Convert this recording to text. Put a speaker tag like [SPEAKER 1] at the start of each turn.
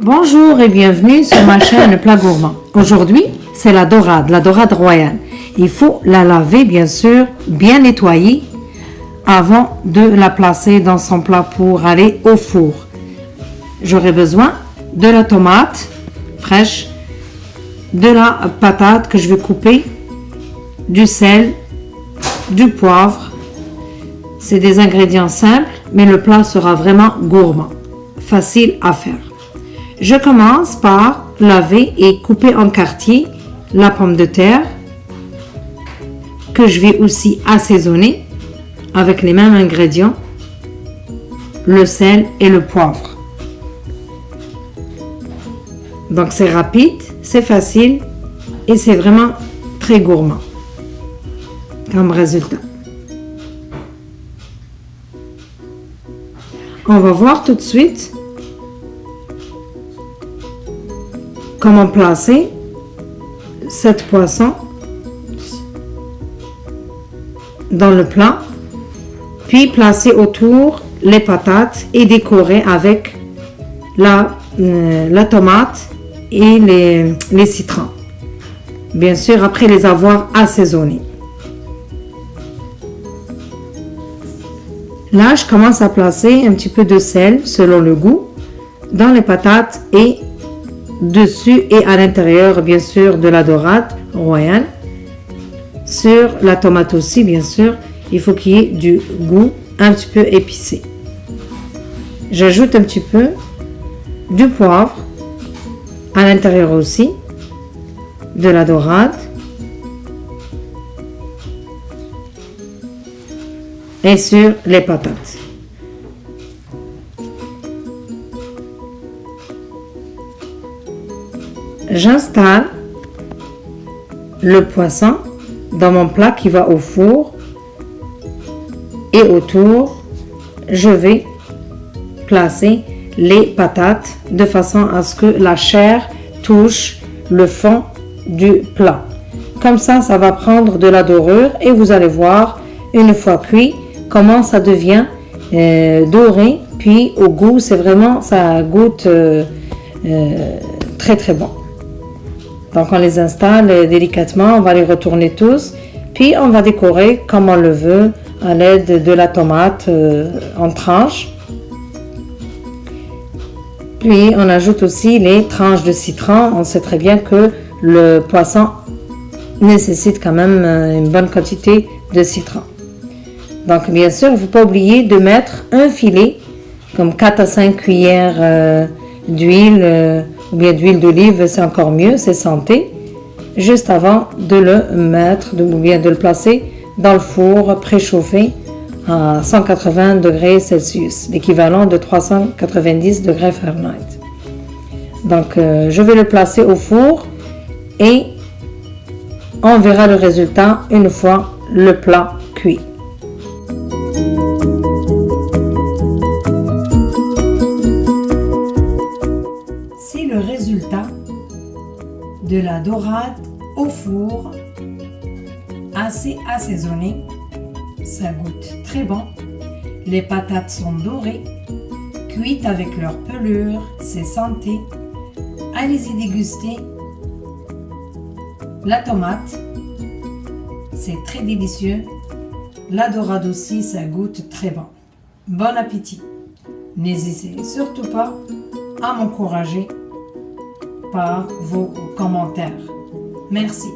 [SPEAKER 1] Bonjour et bienvenue sur ma chaîne Plat Gourmand. Aujourd'hui, c'est la dorade royale. Il faut la laver bien sûr, bien nettoyer avant de la placer dans son plat pour aller au four. J'aurai besoin de la tomate fraîche, de la patate que je vais couper, du sel, du poivre. C'est des ingrédients simples, mais le plat sera vraiment gourmand, facile à faire. Je commence par laver et couper en quartiers la pomme de terre que je vais aussi assaisonner avec les mêmes ingrédients, le sel et le poivre. Donc c'est rapide, c'est facile et c'est vraiment très gourmand comme résultat. On va voir tout de suite comment placer cette poisson dans le plat, puis placer autour les patates et décorer avec la tomate et les citrons. Bien sûr, après les avoir assaisonnés. Là, je commence à placer un petit peu de sel selon le goût dans les patates et dessus et à l'intérieur bien sûr de la dorade royale. Sur la tomate aussi bien sûr, il faut qu'il y ait du goût un petit peu épicé. J'ajoute un petit peu du poivre à l'intérieur aussi de la dorade et sur les patates. J'installe le poisson dans mon plat qui va au four et autour, je vais placer les patates de façon à ce que la chair touche le fond du plat. Comme ça va prendre de la dorure et vous allez voir une fois cuit comment ça devient doré. Puis au goût, c'est vraiment, ça goûte très très bon. Donc on les installe délicatement, on va les retourner tous, puis on va décorer comme on le veut à l'aide de la tomate en tranches. Puis on ajoute aussi les tranches de citron. On sait très bien que le poisson nécessite quand même une bonne quantité de citron. Donc bien sûr, il ne faut pas oublier de mettre un filet, comme 4 à 5 cuillères d'huile, ou bien d'huile d'olive, c'est encore mieux, c'est santé, juste avant de le mettre, ou bien de le placer dans le four préchauffé à 180 degrés Celsius, l'équivalent de 390 degrés Fahrenheit. Donc je vais le placer au four et on verra le résultat une fois le plat cuit. Si le résultat de la dorade au four assez assaisonné, ça goûte très bon. Les patates sont dorées, cuites avec leur pelure, c'est santé. Allez-y déguster. La tomate, c'est très délicieux. La dorade aussi, ça goûte très bon. Bon appétit. N'hésitez surtout pas à m'encourager par vos commentaires. Merci.